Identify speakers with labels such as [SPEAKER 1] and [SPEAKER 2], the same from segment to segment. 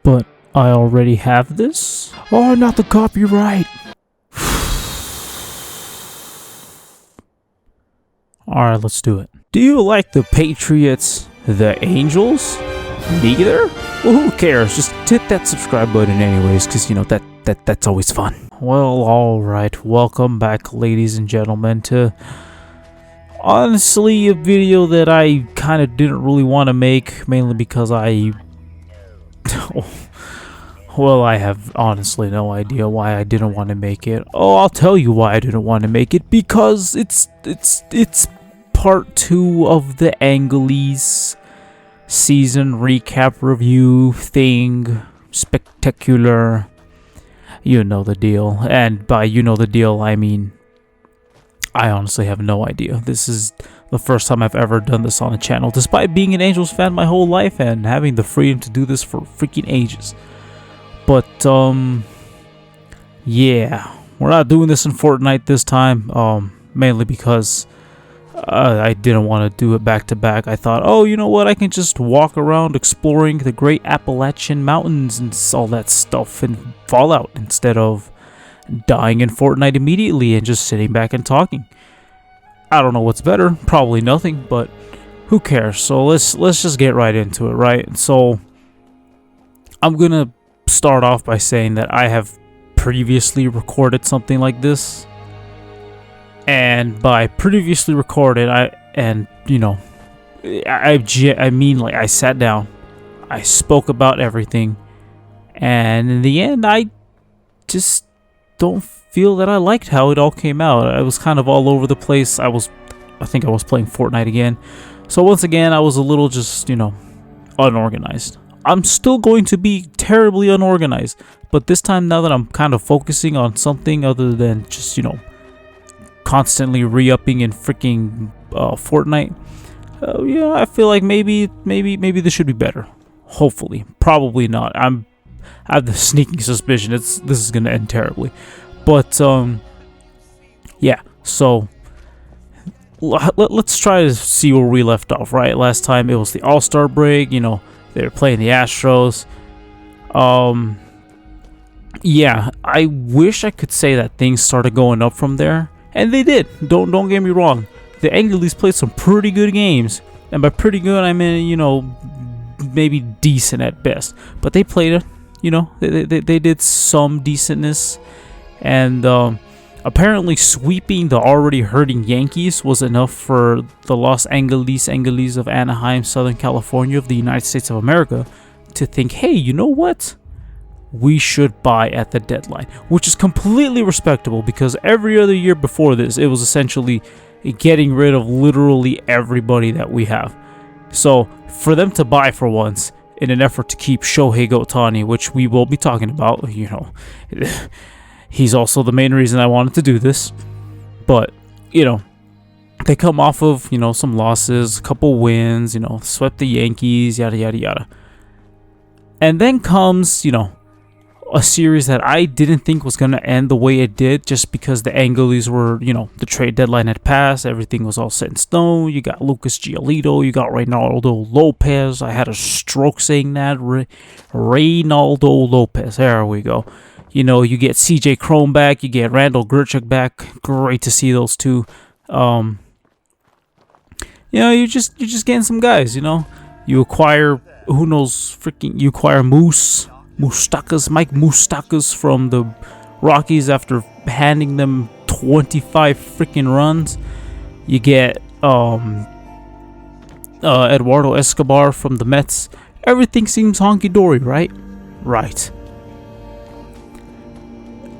[SPEAKER 1] But I already have this? Oh, not the copyright! Alright, let's do it. Do you like the Patriots, the Angels? Neither? Well, who cares? Just hit that subscribe button anyways, because, you know, that's always fun. Well, alright. Welcome back, ladies and gentlemen, to honestly a video that I kind of didn't really want to make, mainly because well, I have honestly no idea why I didn't want to make it. Oh, I'll tell you why I didn't want to make it. Because it's part 2 of the Angeles season recap review thing. Spectacular. You know the deal. And by you know the deal, I mean, I honestly have no idea. This is the first time I've ever done this on a channel, despite being an Angels fan my whole life and having the freedom to do this for freaking ages. But, yeah, we're not doing this in Fortnite this time, mainly because I didn't want to do it back to back. I thought, oh, you know what, I can just walk around exploring the great Appalachian Mountains and all that stuff in Fallout instead of dying in Fortnite immediately and just sitting back and talking. I don't know what's better, probably nothing, but who cares? So let's just get right into it, right? So I'm gonna start off by saying that I have previously recorded something like this, and by previously recorded, I mean like I sat down, I spoke about everything, and in the end, I just don't feel that I liked how it all came out. I was kind of all over the place. I think I was playing Fortnite again. So once again, I was a little just, unorganized. I'm still going to be terribly unorganized, but this time, now that I'm kind of focusing on something other than just, constantly re-upping in freaking Fortnite, I feel like maybe this should be better. Hopefully. Probably not. I have the sneaking suspicion this is gonna end terribly. But yeah, so let's try to see where we left off, right? Last time it was the All-Star break, they were playing the Astros. Yeah, I wish I could say that things started going up from there, and they did. Don't get me wrong. The Angels played some pretty good games, and by pretty good I mean, maybe decent at best. But they played it, they did some decentness. And apparently sweeping the already hurting Yankees was enough for the Los Angeles of Anaheim, Southern California of the United States of America to think, hey, you know what? We should buy at the deadline, which is completely respectable because every other year before this, it was essentially getting rid of literally everybody that we have. So for them to buy for once in an effort to keep Shohei Ohtani, which we will be talking about, he's also the main reason I wanted to do this. But, they come off of, some losses, a couple wins, swept the Yankees, yada, yada, yada. And then comes, a series that I didn't think was going to end the way it did just because the Angels were, the trade deadline had passed. Everything was all set in stone. You got Lucas Giolito. You got Reynaldo Lopez. I had a stroke saying that. Reynaldo Lopez. There we go. You get CJ Cron back, you get Randall Grichuk back. Great to see those two. You're just getting some guys. You acquire you acquire Mike Moustakas from the Rockies after handing them 25 freaking runs. You get Eduardo Escobar from the Mets. Everything seems honky dory, right? Right.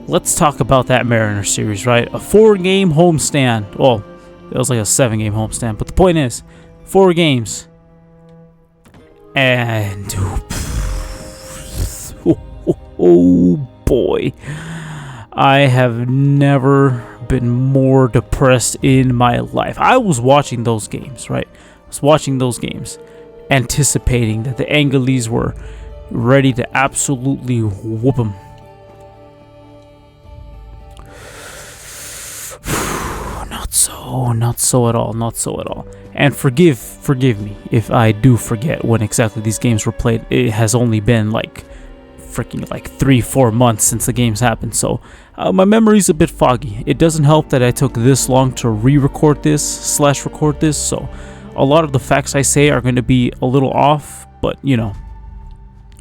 [SPEAKER 1] Let's talk about that Mariners series, right? A 4-game homestand. Well, it was like a 7-game homestand, but the point is, 4 games. And oh boy, I have never been more depressed in my life. I was watching those games, right? I was watching those games, anticipating that the Angels were ready to absolutely whoop them. Not so at all. And forgive me if I do forget when exactly these games were played. It has only been like freaking like 3-4 months since the games happened, so my memory's a bit foggy. It doesn't help that I took this long to re-record this / record this, so a lot of the facts I say are going to be a little off, but you know,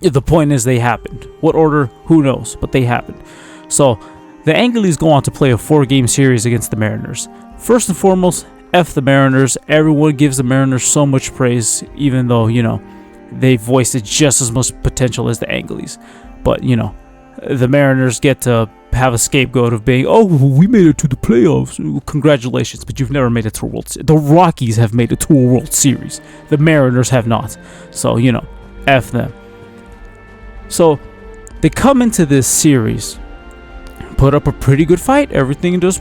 [SPEAKER 1] the point is they happened. What order, who knows, but they happened. So the Angelies go on to play a 4-game series against the Mariners. First and foremost, F the Mariners. Everyone gives the Mariners so much praise, even though, you know, they voiced it just as much potential as the Angelies. But, you know, the Mariners get to have a scapegoat of being, oh, we made it to the playoffs. Congratulations, but you've never made it to a World Series. The Rockies have made it to a World Series. The Mariners have not. So, you know, F them. So, they come into this series, put up a pretty good fight. Everything is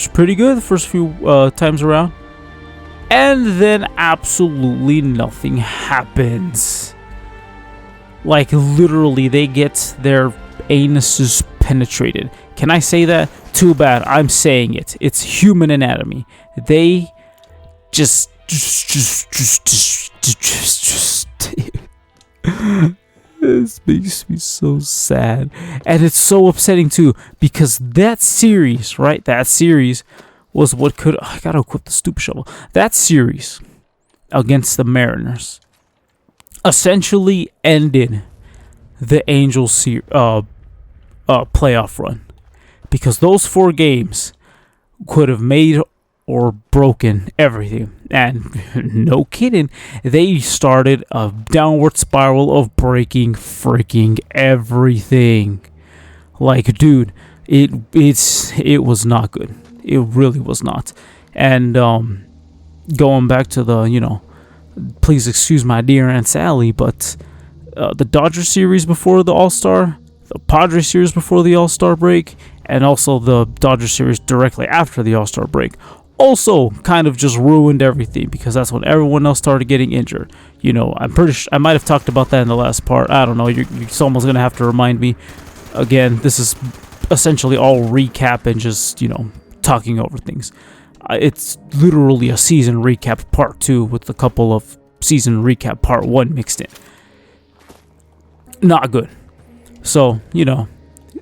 [SPEAKER 1] pretty good the first few times around. And then absolutely nothing happens. Like, literally, they get their anuses penetrated. Can I say that? Too bad. I'm saying it. It's human anatomy. They just this makes me so sad. And it's so upsetting too, because that series, right? That series was what could... I gotta equip the stupid shovel. That series against the Mariners essentially ended the Angels playoff run, because those 4 games could have made or broken everything. And no kidding, they started a downward spiral of breaking freaking everything. Like, dude, it was not good. It really was not. And going back to the, you know, please excuse my dear Aunt Sally, but the Dodger series before the All-Star, the Padres series before the All-Star break, and also the Dodger series directly after the All-Star break also kind of just ruined everything, because that's when everyone else started getting injured. You know, I'm pretty sure I might have talked about that in the last part. I don't know. You're almost going to have to remind me. Again, this is essentially all recap and just, you know, talking over things. It's literally a season recap part 2 with a couple of season recap part 1 mixed in. Not good. So, you know,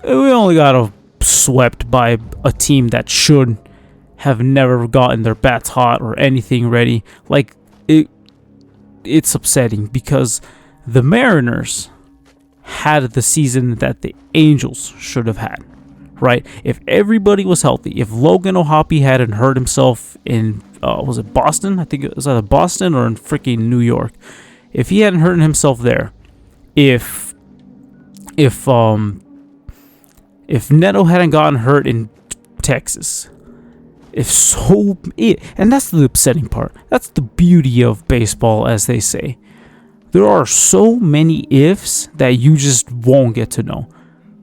[SPEAKER 1] we only got swept by a team that should have never gotten their bats hot or anything ready. Like, it's upsetting, because the Mariners had the season that the Angels should have had, right? If everybody was healthy, if Logan O'Hoppe hadn't hurt himself in was it Boston? I think it was either Boston or in freaking New York. If he hadn't hurt himself there, if Neto hadn't gotten hurt in Texas, and that's the upsetting part. That's the beauty of baseball, as they say. There are so many ifs that you just won't get to know.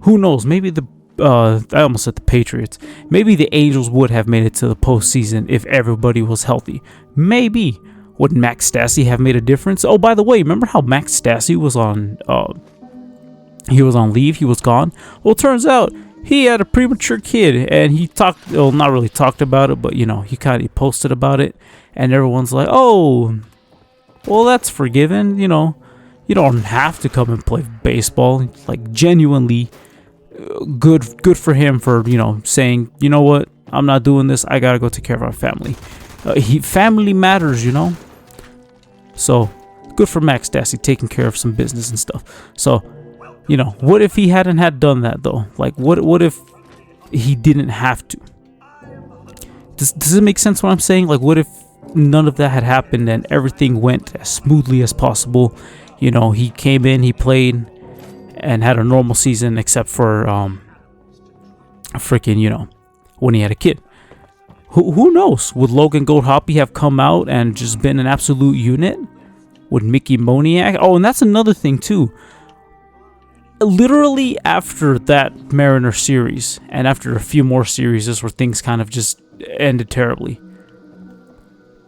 [SPEAKER 1] Who knows? Maybe I almost said the Patriots. Maybe the Angels would have made it to the postseason if everybody was healthy. Maybe. Would Max Stassi have made a difference? Oh, by the way, remember how Max Stassi was on leave? He was gone. Well, it turns out he had a premature kid, and he not really talked about it, but, you know, he posted about it, and everyone's like, oh, well, that's forgiven. You know, you don't have to come and play baseball. Like, genuinely good for him for, you know, saying, you know what, I'm not doing this. I gotta go take care of our family. Family matters, you know. So good for Max Stassi taking care of some business and stuff. So, you know, what if he hadn't had done that though? Like, what if he didn't have to? Does it make sense what I'm saying? Like, what if none of that had happened and everything went as smoothly as possible? You know, he came in, he played, and had a normal season, except for freaking, you know, when he had a kid. Who knows? Would Logan O'Hoppe have come out and just been an absolute unit? Would Mickey Moniak? Oh, and that's another thing too. Literally after that Mariner series, and after a few more series where things kind of just ended terribly,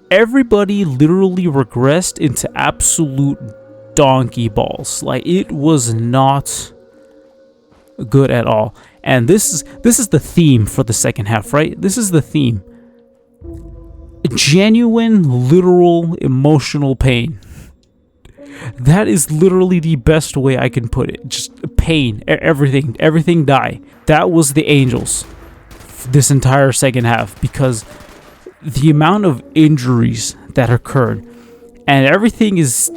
[SPEAKER 1] everybody literally regressed into absolute donkey balls. Like, it was not good at all. And this is the theme for the second half, right? This is the theme. Genuine, literal, emotional pain. That is literally the best way I can put it. Just pain. Everything die. That was the Angels this entire second half, because the amount of injuries that occurred, and everything is,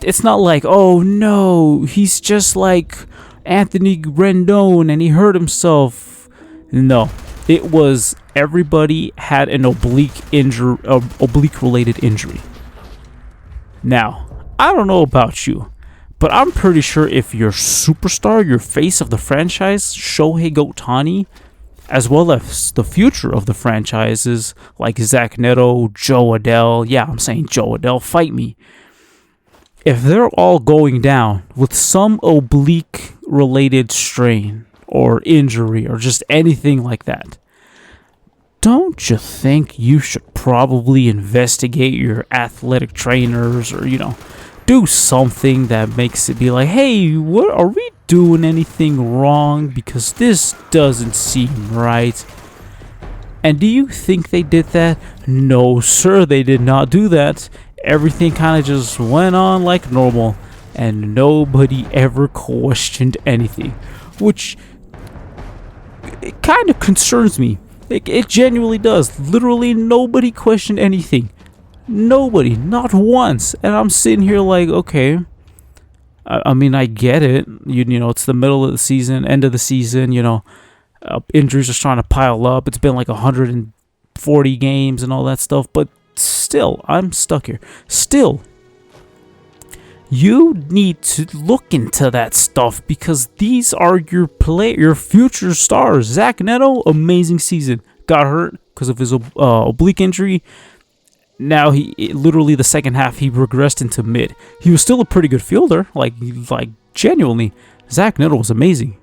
[SPEAKER 1] it's not like, oh no, he's just like Anthony Rendon and he hurt himself. No, it was everybody had an oblique related injury. Now, I don't know about you, but I'm pretty sure if your superstar, your face of the franchise, Shohei Ohtani, as well as the future of the franchises like Zach Neto, Joe Adell, yeah, I'm saying Joe Adell, fight me. If they're all going down with some oblique related strain or injury or just anything like that, don't you think you should probably investigate your athletic trainers, or, do something that makes it be like, hey, what are we doing anything wrong? Because this doesn't seem right. And do you think they did that? No, sir, they did not do that. Everything kind of just went on like normal, and nobody ever questioned anything, which it kind of concerns me. It genuinely does. Literally nobody questioned anything. Nobody, not once. And I'm sitting here like, okay, I mean, I get it. It's the middle of the season, end of the season. Injuries are starting to pile up. It's been like 140 games and all that stuff. But still, I'm stuck here. Still, you need to look into that stuff, because these are your future stars. Zach Neto, amazing season. Got hurt because of his oblique injury. Now literally the second half he regressed into mid. He was still a pretty good fielder, like genuinely. Zach Neto was amazing.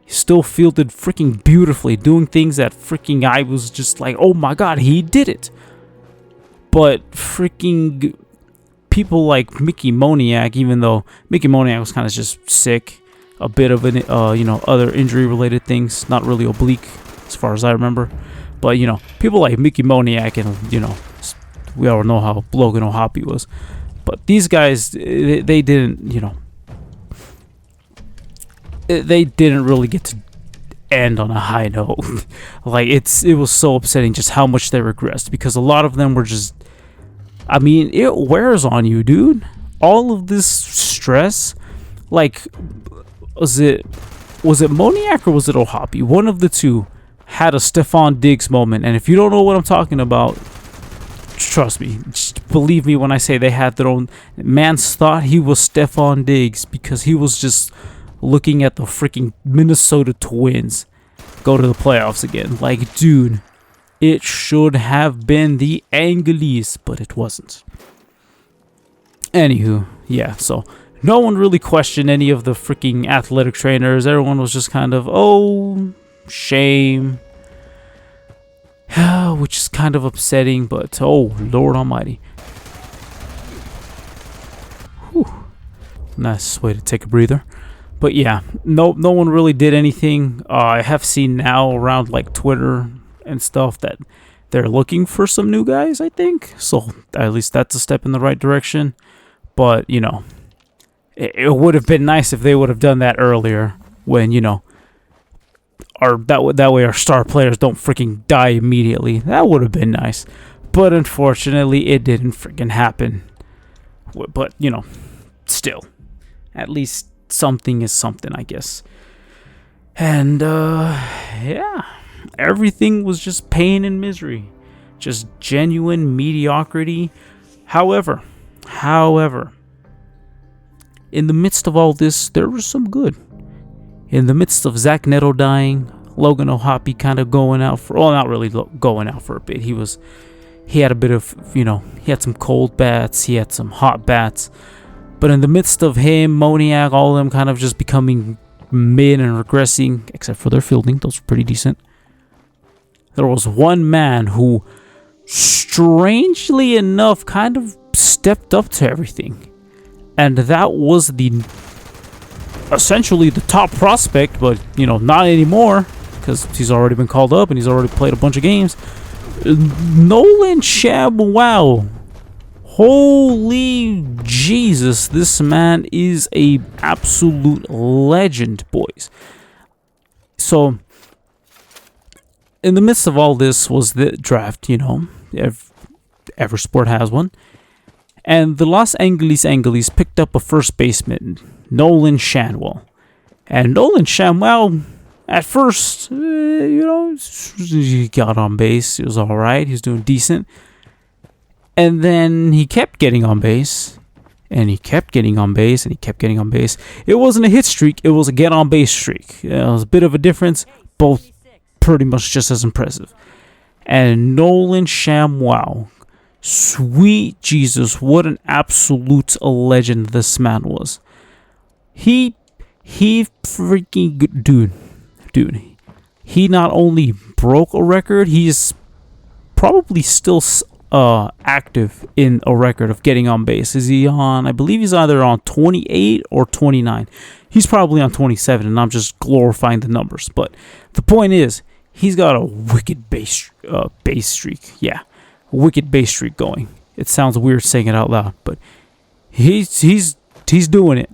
[SPEAKER 1] He still fielded freaking beautifully, doing things that freaking I was just like, oh my god, he did it. But freaking people like Mickey Moniak, even though Mickey Moniak was kind of just sick, a bit of an other injury related things, not really oblique as far as I remember. But people like Mickey Moniak and we all know how Logan O'Hoppe was. But these guys, they didn't, they didn't really get to end on a high note. Like, it was so upsetting just how much they regressed, because a lot of them were just, I mean, it wears on you, dude. All of this stress, like, was it Moniak or was it O'Hoppe? One of the two had a Stephon Diggs moment, and if you don't know what I'm talking about, trust me, just believe me when I say they had their own. Mans thought he was Stephon Diggs because he was just looking at the freaking Minnesota Twins go to the playoffs again. Like, dude, it should have been the Angles, but it wasn't. Anywho, yeah, so no one really questioned any of the freaking athletic trainers. Everyone was just kind of, oh, shame. Which is kind of upsetting, but oh, Lord Almighty. Whew. Nice way to take a breather. But yeah, no one really did anything. I have seen now around like Twitter and stuff that they're looking for some new guys, I think. So at least that's a step in the right direction. But, it would have been nice if they would have done that earlier when, that way our star players don't freaking die immediately. That would have been nice. But unfortunately, it didn't freaking happen. But, still. At least something is something, I guess. And, yeah. Everything was just pain and misery. Just genuine mediocrity. However, in the midst of all this, there was some good. In the midst of Zach Neto dying, Logan O'Hoppe kind of going out for, well, not really going out for a bit. He had a bit of, he had some cold bats, he had some hot bats. But in the midst of him, Moniak, all of them kind of just becoming mid and regressing, except for their fielding, those were pretty decent. There was one man who, strangely enough, kind of stepped up to everything. And that was essentially the top prospect, but, not anymore, because he's already been called up and he's already played a bunch of games. Nolan Shab, wow. Holy Jesus, this man is a absolute legend, boys. So, in the midst of all this was the draft, you know. Every sport has one. And the Los Angeles picked up a first baseman, Nolan Shanwell. And Nolan Shanwell, at first, you know, he got on base. It was all right. He was doing decent. And then he kept getting on base. And he kept getting on base. And he kept getting on base. It wasn't a hit streak. It was a get on base streak. It was a bit of a difference. Both pretty much just as impressive. And Nolan Shanwell, sweet Jesus, what an absolute legend this man was. He freaking good, dude. He not only broke a record, he's probably still active in a record of getting on base. Is he on? I believe he's either on 28 or 29. He's probably on 27, and I'm just glorifying the numbers. But the point is, he's got a wicked base streak. Yeah, wicked base streak going. It sounds weird saying it out loud, but he's doing it.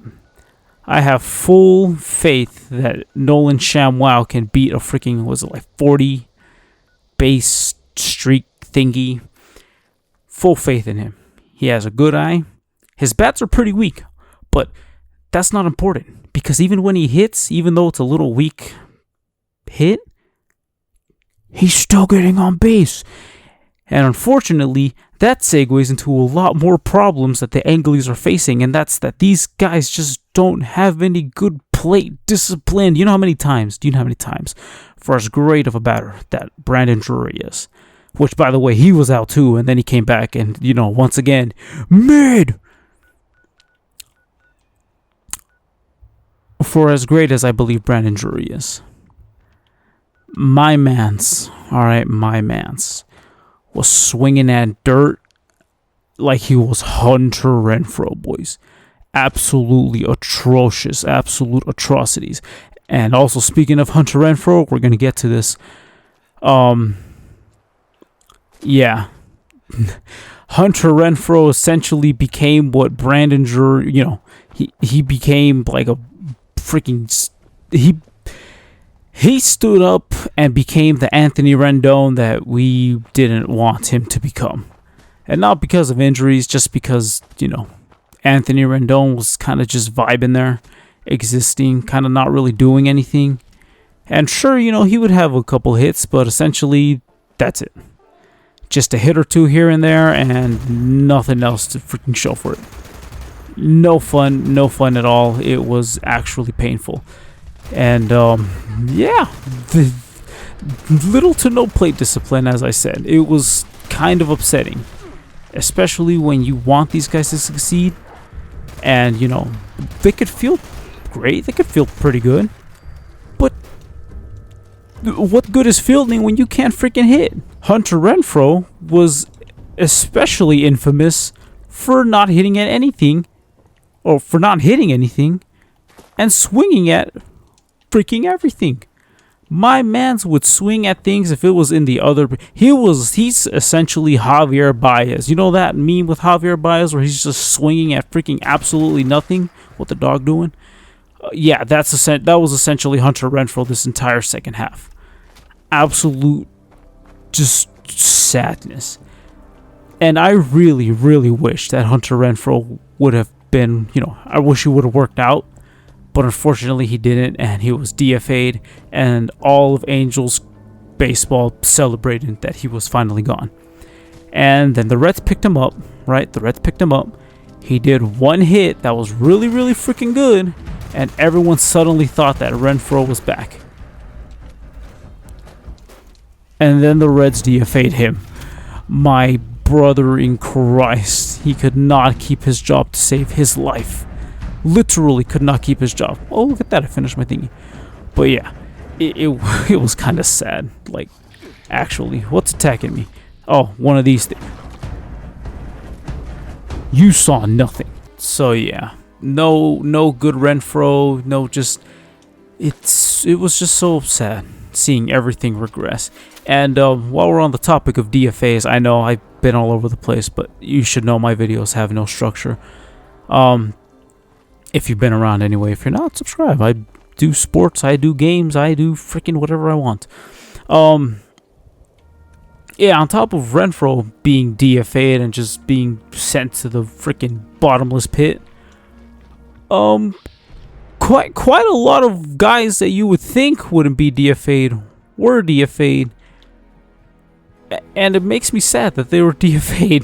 [SPEAKER 1] I have full faith that Nolan Shanwell can beat a freaking, was it like 40 base streak thingy. Full faith in him. He has a good eye. His bats are pretty weak, but that's not important because even when he hits, even though it's a little weak hit, he's still getting on base. And unfortunately, that segues into a lot more problems that the Angles are facing, and that's that these guys just don't have any good plate discipline. Do you know how many times, for as great of a batter that Brandon Drury is? Which, by the way, he was out too, and then he came back, and, you know, once again, mid! For as great as I believe Brandon Drury is, my man's was swinging at dirt like he was Hunter Renfroe, boys. Absolutely atrocious, absolute atrocities. And also, speaking of Hunter Renfroe, we're going to get to this. Yeah. Hunter Renfroe essentially became what Brandon Drury, you know, he became like a freaking, he stood up and became the Anthony Rendon that we didn't want him to become. And not because of injuries, just because, you know, Anthony Rendon was kind of just vibing there, existing, kind of not really doing anything. And sure, you know, he would have a couple hits, but essentially, that's it. Just a hit or two here and there, and nothing else to freaking show for it. No fun at all. It was actually painful. And, yeah, the little to no plate discipline, as I said. It was kind of upsetting, especially when you want these guys to succeed. And, you know, they could feel great. They could feel pretty good. But what good is fielding when you can't freaking hit? Hunter Renfroe was especially infamous for not hitting at anything, or for not hitting anything, and swinging at freaking everything. My mans would swing at things if it was in the other. He's essentially Javier Baez. You know that meme with Javier Baez where he's just swinging at freaking absolutely nothing? What the dog doing? Yeah, that was essentially Hunter Renfroe this entire second half. Absolute just sadness. And I really, really wish that Hunter Renfroe would have been, you know, I wish he would have worked out. But unfortunately he didn't, and he was DFA'd, and all of Angels baseball celebrated that he was finally gone. And then the Reds picked him up, right? The Reds picked him up. He did one hit that was really, really freaking good, and everyone suddenly thought that Renfroe was back. And then the Reds DFA'd him. My brother in Christ, he could not keep his job to save his life. Literally could not keep his job. Oh, look at that. I finished my thingy. But yeah, it was kind of sad. Like, actually, what's attacking me? Oh, one of these things. You saw nothing. So yeah, no good Renfroe. No, just it was just so sad seeing everything regress. And while we're on the topic of DFAs, I know I've been all over the place, but you should know my videos have no structure. If you've been around anyway. If you're not, subscribe. I do sports, I do games, I do freaking whatever I want. Yeah, on top of Renfro being DFA'd and just being sent to the freaking bottomless pit, quite a lot of guys that you would think wouldn't be DFA'd were DFA'd, and it makes me sad that they were DFA'd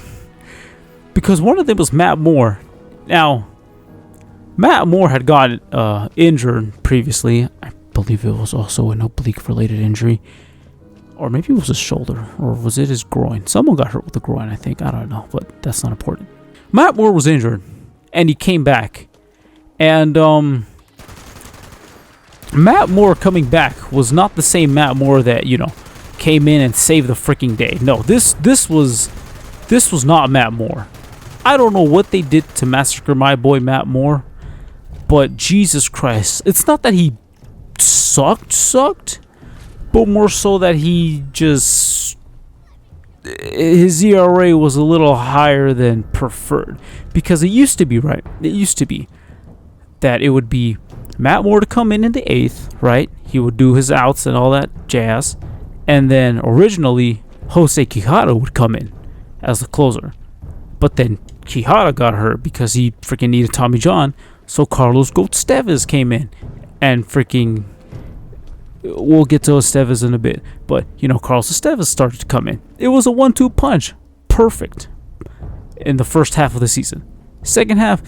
[SPEAKER 1] because one of them was Matt Moore. Now, Matt Moore had gotten injured previously. I believe it was also an oblique-related injury. Or maybe it was his shoulder. Or was it his groin? Someone got hurt with the groin, I think. I don't know, but that's not important. Matt Moore was injured, and he came back. And Matt Moore coming back was not the same Matt Moore that, you know, came in and saved the freaking day. No, this was not Matt Moore. I don't know what they did to massacre my boy Matt Moore, but Jesus Christ. It's not that he sucked, but more so that he just, his ERA was a little higher than preferred. Because it used to be, right? It used to be that it would be Matt Moore to come in the 8th, right? He would do his outs and all that jazz. And then originally, Jose Quijada would come in as the closer. But then Quijada got hurt because he freaking needed Tommy John. So Carlos Goat Estevez came in and freaking, we'll get to Estevez in a bit, but you know, Carlos Estevez started to come in. It was a 1-2 punch, perfect in the first half of the season. Second half,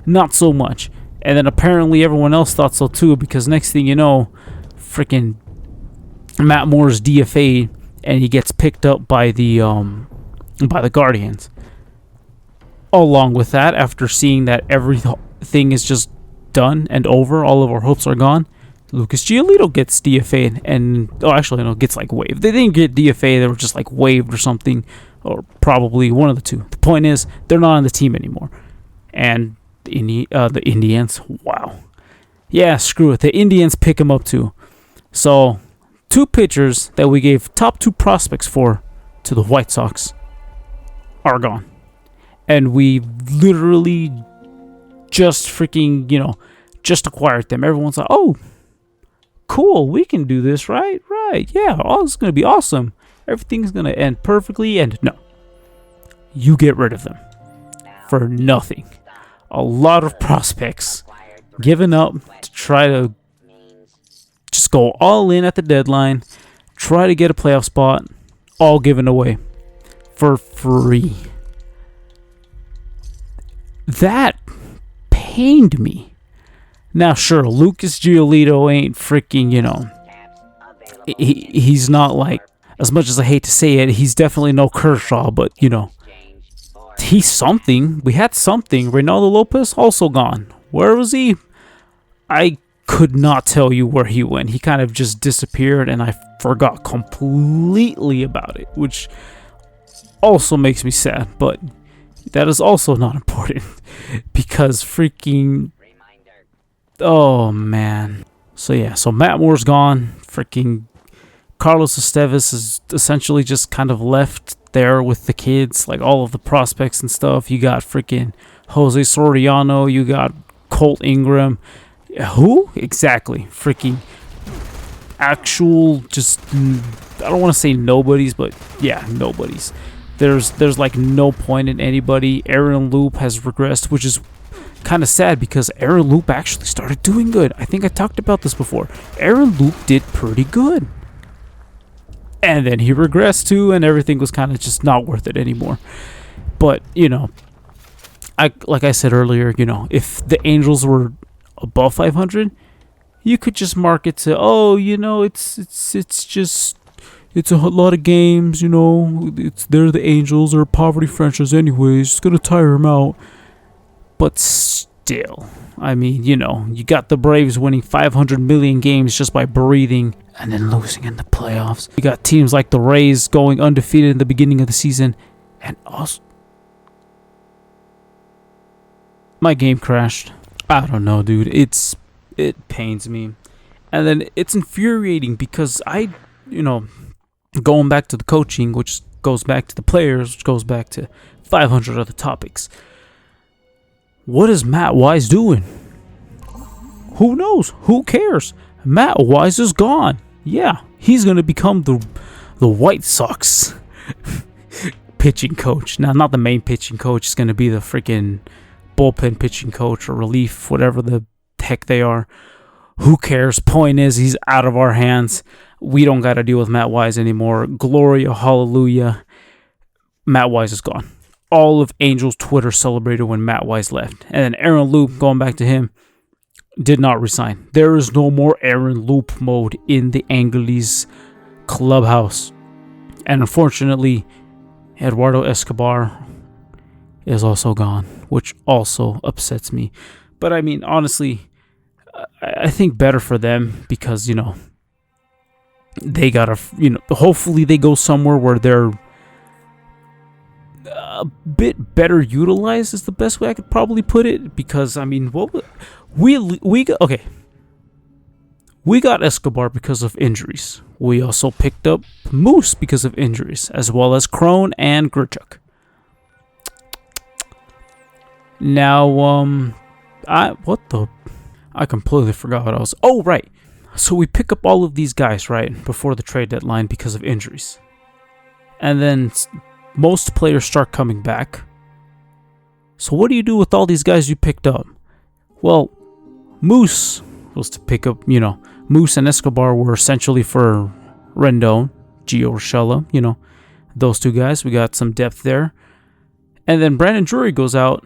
[SPEAKER 1] not so much. And then apparently everyone else thought so too, because next thing you know, freaking Matt Moore's DFA and he gets picked up by the Guardians. Along with that, after seeing that everything is just done and over, all of our hopes are gone, Lucas Giolito gets DFA'd and, gets like waived. They didn't get DFA'd, they were just like waived or something, or probably one of the two. The point is, they're not on the team anymore. And the Indians, wow. Yeah, screw it. The Indians pick him up too. So, 2 pitchers that we gave top 2 prospects for to the White Sox are gone. And we literally just freaking, just acquired them. Everyone's like, oh, cool, we can do this, right? Right, yeah, oh, this is going to be awesome. Everything's going to end perfectly, and no. You get rid of them for nothing. A lot of prospects giving up to try to just go all in at the deadline, try to get a playoff spot, all given away for free. That pained me. Now, sure, Lucas Giolito ain't freaking, he's not like, as much as I hate to say it, he's definitely no Kershaw, but, he's something. We had something. Reynaldo Lopez, also gone. Where was he? I could not tell you where he went. He kind of just disappeared, and I forgot completely about it, which also makes me sad, but that is also not important because freaking, oh man. So yeah, so Matt Moore's gone. Freaking Carlos Estevez is essentially just kind of left there with the kids, like all of the prospects and stuff. You got freaking Jose Soriano, you got Colt Ingram. Who? Exactly. Freaking actual, just, I don't want to say nobodies, but yeah, nobodies. There's like no point in anybody. Aaron Loop has regressed, which is kind of sad because Aaron Loop actually started doing good. I think I talked about this before. Aaron Loop did pretty good. And then he regressed too, and everything was kind of just not worth it anymore. But, like I said earlier, if the Angels were above 500, you could just mark it to, oh, it's a lot of games, they're the Angels, they're a poverty franchise anyways, it's gonna tire them out. But still, I mean, you got the Braves winning 500 million games just by breathing and then losing in the playoffs. You got teams like the Rays going undefeated in the beginning of the season, and also my game crashed. I don't know, dude. It pains me. And then it's infuriating because going back to the coaching, which goes back to the players, which goes back to 500 other topics. What is Matt Wise doing? Who knows? Who cares? Matt Wise is gone. Yeah, he's going to become the White Sox pitching coach. Now, not the main pitching coach. It's going to be the freaking bullpen pitching coach or relief, whatever the heck they are. Who cares? Point is, he's out of our hands. We don't got to deal with Matt Wise anymore. Gloria, hallelujah. Matt Wise is gone. All of Angels Twitter celebrated when Matt Wise left. And then Aaron Loop, going back to him, did not resign. There is no more Aaron Loop mode in the Angels clubhouse. And unfortunately, Eduardo Escobar is also gone, which also upsets me. But I mean, honestly, I think better for them because, you know, they gotta, you know, hopefully they go somewhere where they're a bit better utilized is the best way I could probably put it. Because I mean, we got Escobar because of injuries. We also picked up Moose because of injuries, as well as Crone and Grichuk. Now, I completely forgot what I was. Oh, right. So we pick up all of these guys, right, before the trade deadline because of injuries. And then most players start coming back. So what do you do with all these guys you picked up? Well, Moose was to pick up, you know, Moose and Escobar were essentially for Rendon, Gio Urshela, you know, those two guys. We got some depth there. And then Brandon Drury goes out,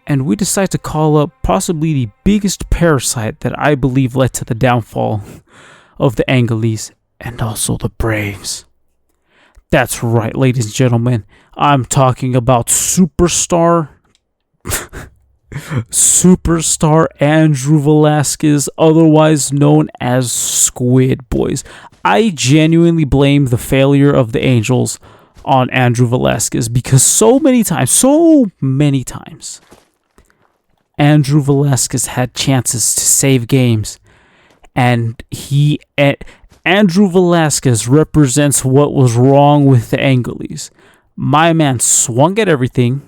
[SPEAKER 1] and we decide to call up possibly the biggest parasite that I believe led to the downfall of the Angels and also the Braves. That's right, ladies and gentlemen. I'm talking about superstar Andrew Velasquez, otherwise known as Squid, boys. I genuinely blame the failure of the Angels on Andrew Velasquez because so many times, Andrew Velasquez had chances to save games, and Andrew Velasquez represents what was wrong with the Angels. My man swung at everything,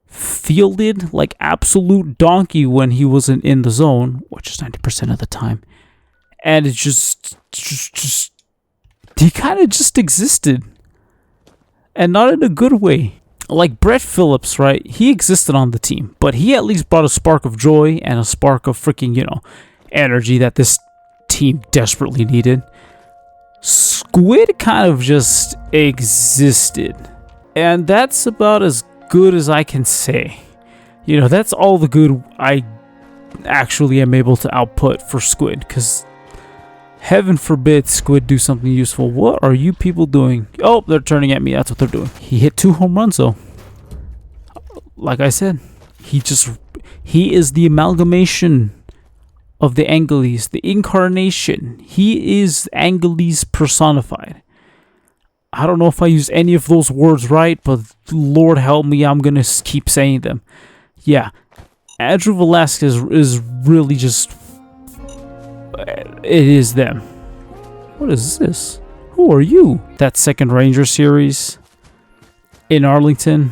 [SPEAKER 1] fielded like absolute donkey when he wasn't in the zone, which is 90% of the time, and it just he kind of just existed, and not in a good way. Like Brett Phillips, right? He existed on the team, but he at least brought a spark of joy and a spark of freaking, you know, energy that this team desperately needed. Squid kind of just existed, and that's about as good as I can say. You know, that's all the good I actually am able to output for Squid, because heaven forbid Squid do something useful. What are you people doing? Oh, they're turning at me. That's what they're doing. He hit 2 home runs though. Like I said, he is the amalgamation of the Angles, the incarnation. He is Angles personified. I don't know if I used any of those words right, but Lord help me, I'm going to keep saying them. Yeah, Andrew Velasquez is really just... It is them. What is this? Who are you? That second Ranger series in Arlington.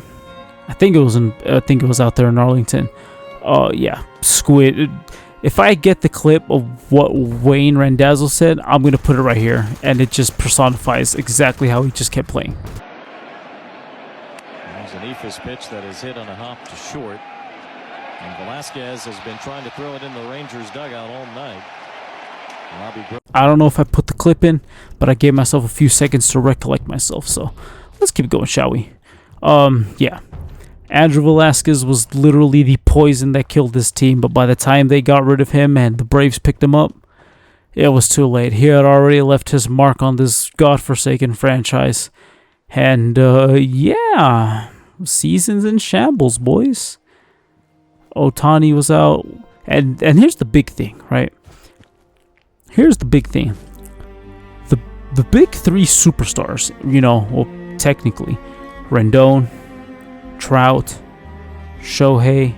[SPEAKER 1] I think it was out there in Arlington. Yeah, Squid. If I get the clip of what Wayne Randazzo said, I'm going to put it right here. And it just personifies exactly how he just kept playing.
[SPEAKER 2] There's an Ephus pitch that is hit on a hop to short. And Velasquez has been trying to throw it in the Rangers dugout all night.
[SPEAKER 1] I don't know if I put the clip in, but I gave myself a few seconds to recollect myself. So let's keep going, shall we? Yeah. Andrew Velasquez was literally the poison that killed this team, but by the time they got rid of him and the Braves picked him up, it was too late. He had already left his mark on this godforsaken franchise. And, yeah, seasons in shambles, boys. Ohtani was out. And here's the big thing, right? Here's the big thing. The big 3 superstars, you know, well, technically, Rendon, Trout, Shohei,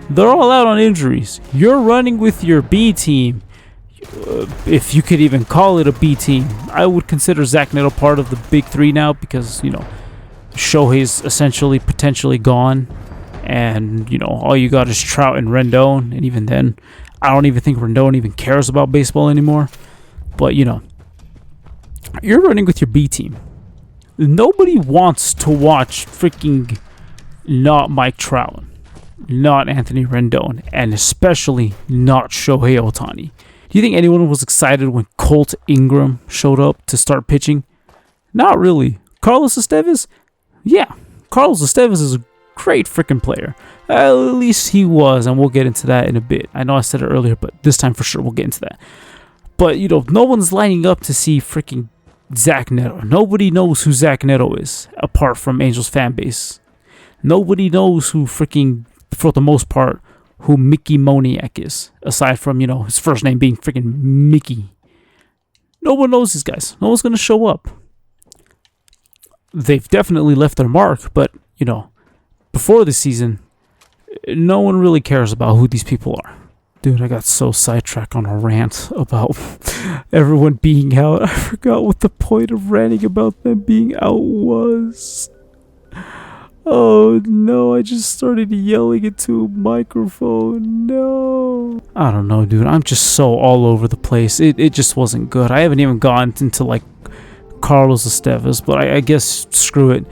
[SPEAKER 1] they're all out on injuries. You're running with your B team. if you could even call it a B team. I would consider Zach Neto part of the big three now because, Shohei's essentially potentially gone. And, all you got is Trout and Rendon. And even then, I don't even think Rendon even cares about baseball anymore. But, you're running with your B team. Nobody wants to watch freaking not Mike Trout, not Anthony Rendon, and especially not Shohei Ohtani. Do you think anyone was excited when Colt Ingram showed up to start pitching? Not really. Carlos Estevez? Yeah, Carlos Estevez is a great freaking player. At least he was, and we'll get into that in a bit. I know I said it earlier, but this time for sure we'll get into that. But, no one's lining up to see freaking Zach Neto. Nobody knows who Zach Neto is, apart from Angels fan base. Nobody knows who freaking, for the most part, who Mickey Moniak is, aside from, his first name being freaking Mickey. No one knows these guys. No one's going to show up. They've definitely left their mark, but, before the season, no one really cares about who these people are. Dude, I got so sidetracked on a rant about everyone being out. I forgot what the point of ranting about them being out was. Oh no, I just started yelling into a microphone. No. I don't know, dude. I'm just so all over the place. It just wasn't good. I haven't even gotten into like Carlos Estevez, but I guess screw it.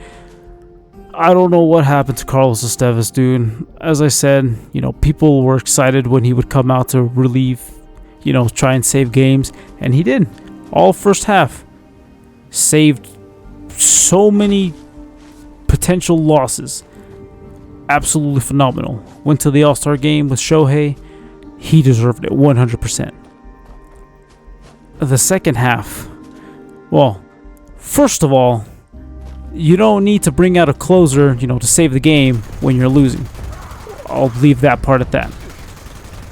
[SPEAKER 1] I don't know what happened to Carlos Estevez, dude. As I said, people were excited when he would come out to relieve, try and save games. And he did. All first half. Saved so many potential losses. Absolutely phenomenal. Went to the All-Star game with Shohei. He deserved it 100%. The second half. Well, first of all, you don't need to bring out a closer, to save the game when you're losing. I'll leave that part at that.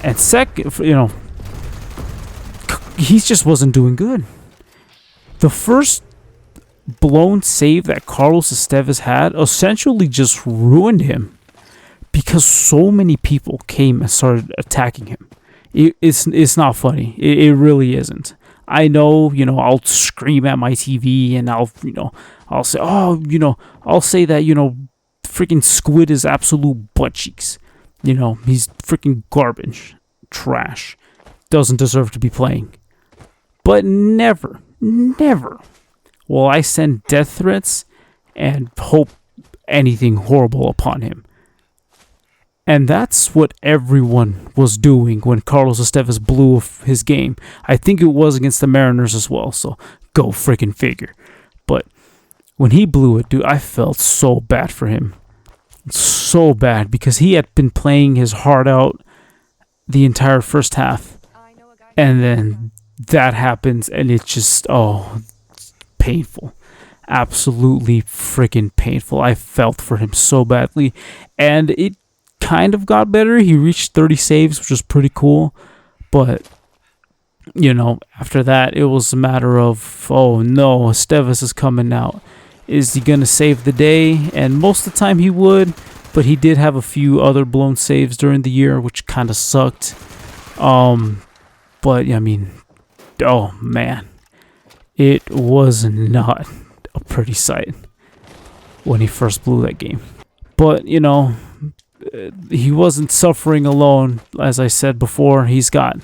[SPEAKER 1] And second, he just wasn't doing good. The first blown save that Carlos Estevez had essentially just ruined him because so many people came and started attacking him. It's not funny. It really isn't. I know, I'll scream at my TV and I'll say, I'll say that, freaking Squid is absolute butt cheeks. He's freaking garbage, trash, doesn't deserve to be playing. But never will I send death threats and hope anything horrible upon him. And that's what everyone was doing when Carlos Estevez blew his game. I think it was against the Mariners as well, so go freaking figure. But when he blew it, dude, I felt so bad for him. So bad, because he had been playing his heart out the entire first half. And then that happens, and it's just, painful. Absolutely freaking painful. I felt for him so badly. And it kind of got better. He reached 30 saves, which was pretty cool. But, after that, it was a matter of, oh no, Estevez is coming out. Is he going to save the day? And most of the time he would, but he did have a few other blown saves during the year, which kind of sucked. But, oh man, it was not a pretty sight when he first blew that game. But, he wasn't suffering alone. As I said before, he's got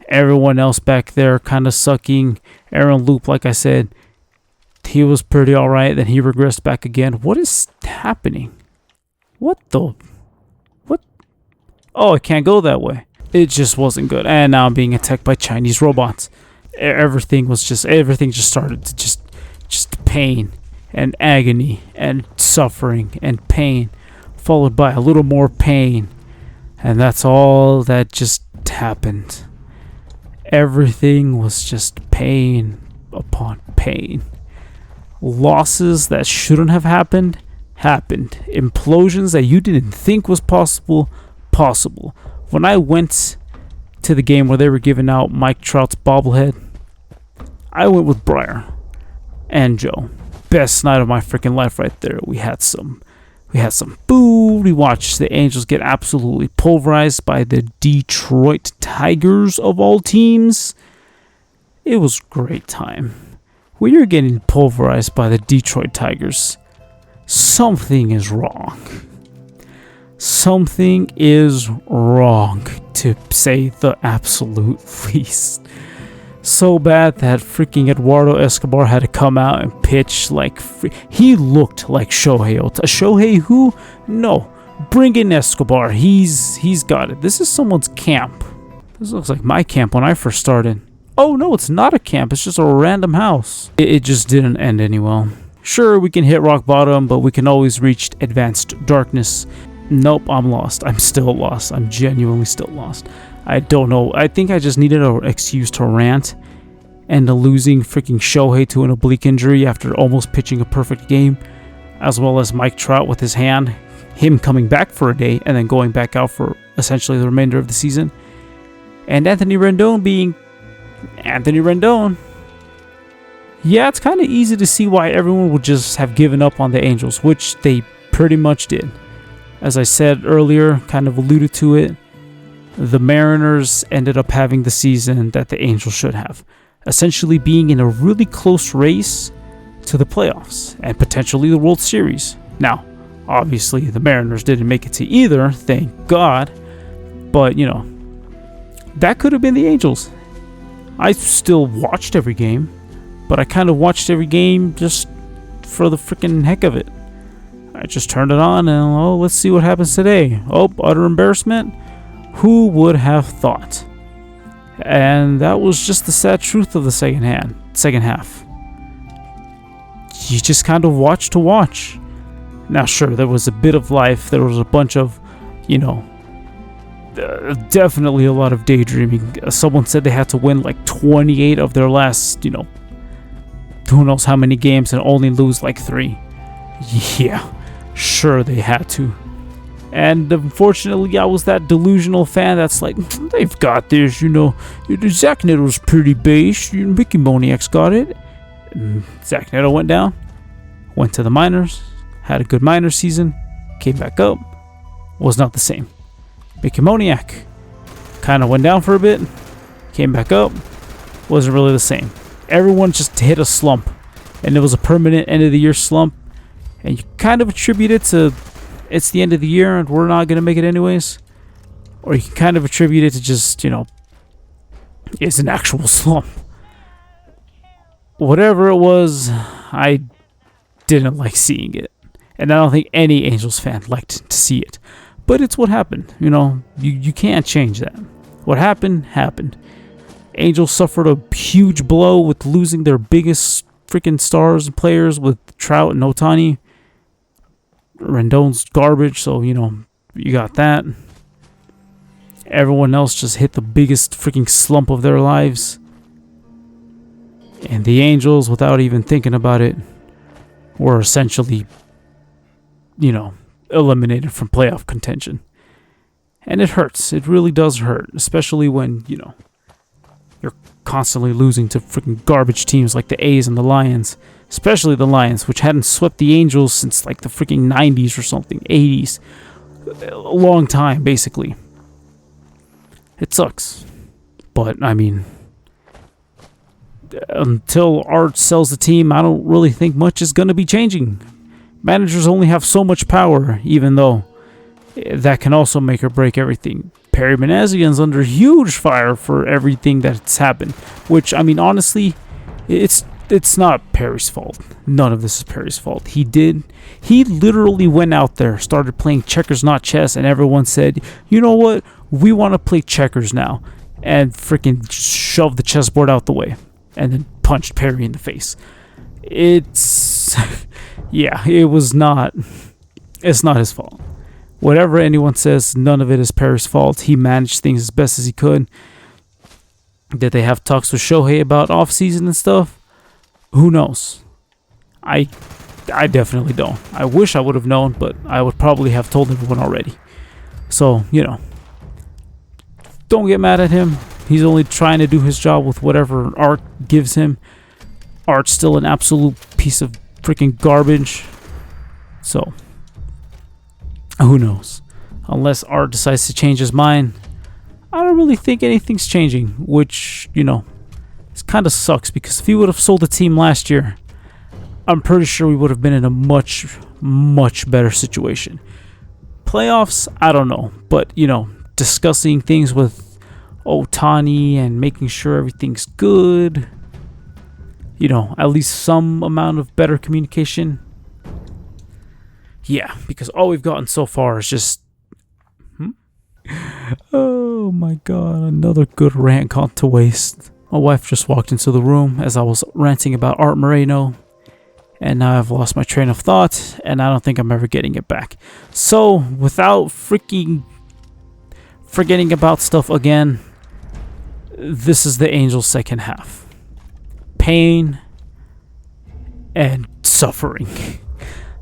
[SPEAKER 1] everyone else back there kind of sucking. Aaron Loop, like I said, he was pretty alright. Then he regressed back again. What is happening? What? Oh, it can't go that way. It just wasn't good. And now I'm being attacked by Chinese robots. Everything just started to just pain and agony and suffering and pain, followed by a little more pain. And that's all that just happened. Everything was just pain upon pain. Losses that shouldn't have happened. Implosions that you didn't think was possible. When I went to the game where they were giving out Mike Trout's bobblehead, I went with Briar and Joe. Best night of my freaking life right there. We had some We had some food. We watched the Angels get absolutely pulverized by the Detroit Tigers of all teams. It was a great time. When you're getting pulverized by the Detroit Tigers, something is wrong. Something is wrong, to say the absolute least. So bad that freaking Eduardo Escobar had to come out and pitch like he looked like Shohei Ohtani. Shohei who? No, bring in Escobar. He's got it. This is someone's camp. This looks like my camp when I first started. Oh no, it's not a camp. It's just a random house. It just didn't end any well. Sure, we can hit rock bottom, but we can always reach advanced darkness. Nope, I'm lost. I'm still lost. I'm genuinely still lost. I don't know. I think I just needed an excuse to rant, and losing freaking Shohei to an oblique injury after almost pitching a perfect game, as well as Mike Trout with his hand, him coming back for a day and then going back out for essentially the remainder of the season, and Anthony Rendon being Anthony Rendon. Yeah, it's kind of easy to see why everyone would just have given up on the Angels, which they pretty much did. As I said earlier, kind of alluded to it, the Mariners ended up having the season that the Angels should have, essentially being in a really close race to the playoffs and potentially the World Series. Now, obviously, the Mariners didn't make it to either, thank God, but, you know, that could have been the Angels. I still watched every game, but I kind of watched every game just for the freaking heck of it. I just turned it on and, oh, let's see what happens today. Oh, utter embarrassment. Who would have thought? And that was just the sad truth of the second half. You just kind of watch to watch. Now, sure, there was a bit of life. There was a bunch of, you know, definitely a lot of daydreaming. Someone said they had to win like 28 of their last, you know, who knows how many games and only lose like 3. Yeah, sure they had to. And unfortunately, I was that delusional fan that's like, they've got this, you know. Zach Netto's pretty base. Mickey Moniak's got it. Zach Netto went down, went to the minors, had a good minor season, came back up, was not the same. Mickey Moniak kind of went down for a bit, came back up, wasn't really the same. Everyone just hit a slump, and it was a permanent end of the year slump, and you kind of attribute it to it's the end of the year and we're not going to make it anyways, or you can kind of attribute it to just, you know, it's an actual slump. Whatever it was, I didn't like seeing it, and I don't think any Angels fan liked to see it, but it's what happened. You know, you can't change that. What happened happened. Angels suffered a huge blow with losing their biggest freaking stars and players with Trout and Ohtani. Rendon's garbage, so, you know, you got that. Everyone else just hit the biggest freaking slump of their lives. And the Angels, without even thinking about it, were essentially, you know, eliminated from playoff contention. And it hurts. It really does hurt, especially when, you know, you're constantly losing to freaking garbage teams like the A's and the Lions. Especially the Lions, which hadn't swept the Angels since like the freaking 90s or something, 80s. A long time, basically. It sucks. But, I mean, until Art sells the team, I don't really think much is going to be changing. Managers only have so much power, even though that can also make or break everything. Perry Manassian's under huge fire for everything that's happened. Which, I mean, honestly, it's not Perry's fault. None of this is Perry's fault. He literally went out there, started playing checkers, not chess, and everyone said, you know what? We want to play checkers now. And freaking shoved the chessboard out the way. And then punched Perry in the face. It's not his fault. Whatever anyone says, none of it is Perry's fault. He managed things as best as he could. Did they have talks with Shohei about offseason and stuff? Who knows? I definitely don't. I wish I would have known, but I would probably have told everyone already. So, you know, don't get mad at him. He's only trying to do his job with whatever Art gives him. Art's still an absolute piece of freaking garbage. So, Who knows? Unless Art decides to change his mind, I don't really think anything's changing, which, it kind of sucks because if he would have sold the team last year, I'm pretty sure we would have been in a much, much better situation. Playoffs, I don't know, but, discussing things with Otani and making sure everything's good, at least some amount of better communication. Yeah, because all we've gotten so far is just... Oh my god, another good rant gone to waste. My wife just walked into the room as I was ranting about Art Moreno, and now I've lost my train of thought, and I don't think I'm ever getting it back. So, without freaking forgetting about stuff again, this is the Angels' second half. Pain and suffering.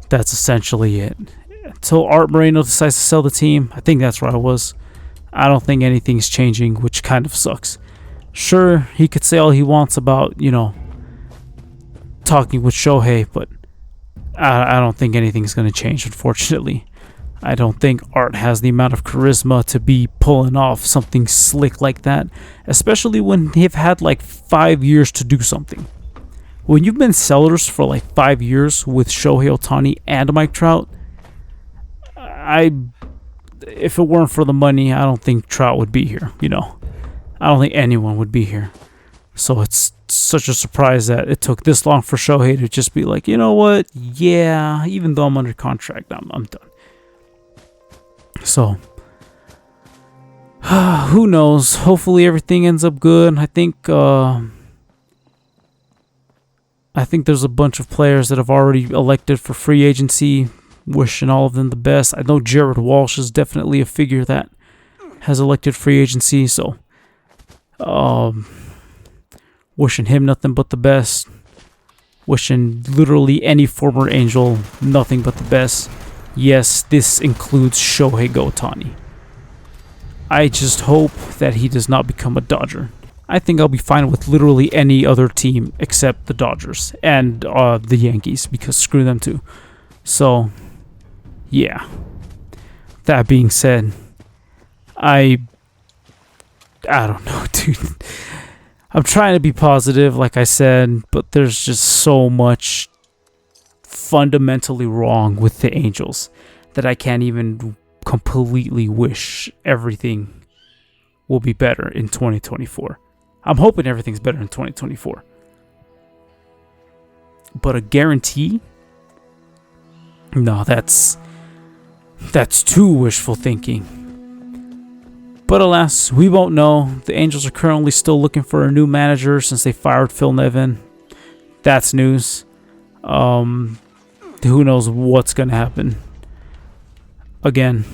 [SPEAKER 1] That's essentially it. Until Art Moreno decides to sell the team, I think that's where I was. I don't think anything's changing, which kind of sucks. Sure, he could say all he wants about, talking with Shohei, but I don't think anything's going to change, unfortunately. I don't think Art has the amount of charisma to be pulling off something slick like that, especially when they've had like 5 years to do something. When you've been sellers for like 5 years with Shohei Ohtani and Mike Trout, if it weren't for the money, I don't think Trout would be here, I don't think anyone would be here. So it's such a surprise that it took this long for Shohei to just be like, you know what? Yeah, even though I'm under contract, I'm done. So, who knows? Hopefully everything ends up good. I think there's a bunch of players that have already elected for free agency. Wishing all of them the best. I know Jared Walsh is definitely a figure that has elected free agency, so wishing him nothing but the best. Wishing literally any former Angel nothing but the best. Yes, this includes Shohei Ohtani. I just hope that he does not become a Dodger. I think I'll be fine with literally any other team except the Dodgers and the Yankees, because screw them too. So, yeah. That being said, I don't know, dude. I'm trying to be positive, like I said, but there's just so much fundamentally wrong with the Angels that I can't even completely wish everything will be better in 2024. I'm hoping everything's better in 2024. But a guarantee? No, that's too wishful thinking. But alas, we won't know. The Angels are currently still looking for a new manager since they fired Phil Nevin. That's news. Who knows what's going to happen. Again,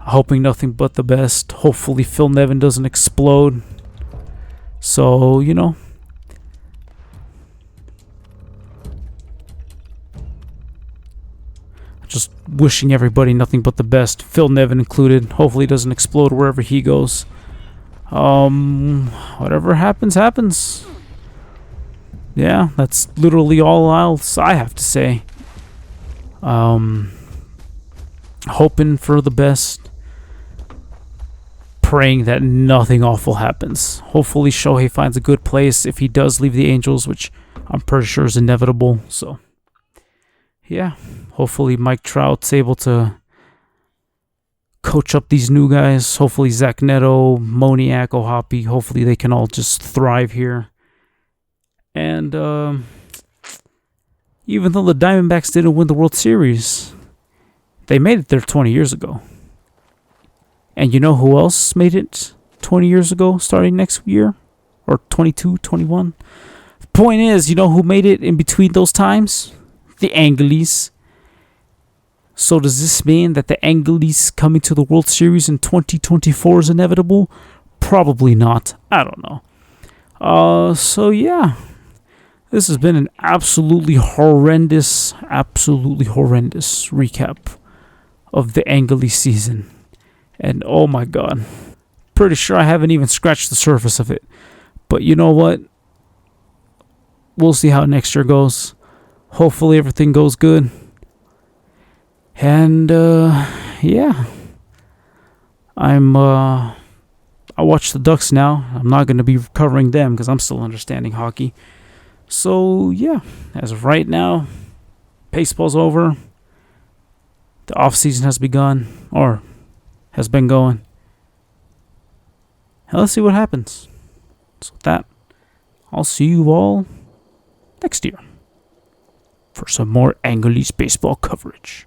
[SPEAKER 1] hoping nothing but the best. Hopefully Phil Nevin doesn't explode. So, just wishing everybody nothing but the best, Phil Nevin included. Hopefully he doesn't explode wherever he goes. Whatever happens. Yeah, that's literally all I have to say. Hoping for the best. Praying that nothing awful happens. Hopefully Shohei finds a good place if he does leave the Angels, which I'm pretty sure is inevitable. So, yeah. Hopefully Mike Trout's able to coach up these new guys. Hopefully Zach Neto, Moniak, Ohapi, hopefully they can all just thrive here. And even though the Diamondbacks didn't win the World Series, they made it there 20 years ago. And you know who else made it 20 years ago starting next year? Or 22, 21? The point is, you know who made it in between those times? The Angles. So does this mean that the Angles coming to the World Series in 2024 is inevitable? Probably not. I don't know. So yeah. This has been an absolutely horrendous recap of the Angles season. And oh my god. Pretty sure I haven't even scratched the surface of it. But you know what? We'll see how next year goes. Hopefully everything goes good. And yeah, I watch the Ducks now. I'm not going to be covering them because I'm still understanding hockey. So, yeah, as of right now, baseball's over. The off season has begun, or has been going. And let's see what happens. So, with that, I'll see you all next year for some more Angolese baseball coverage.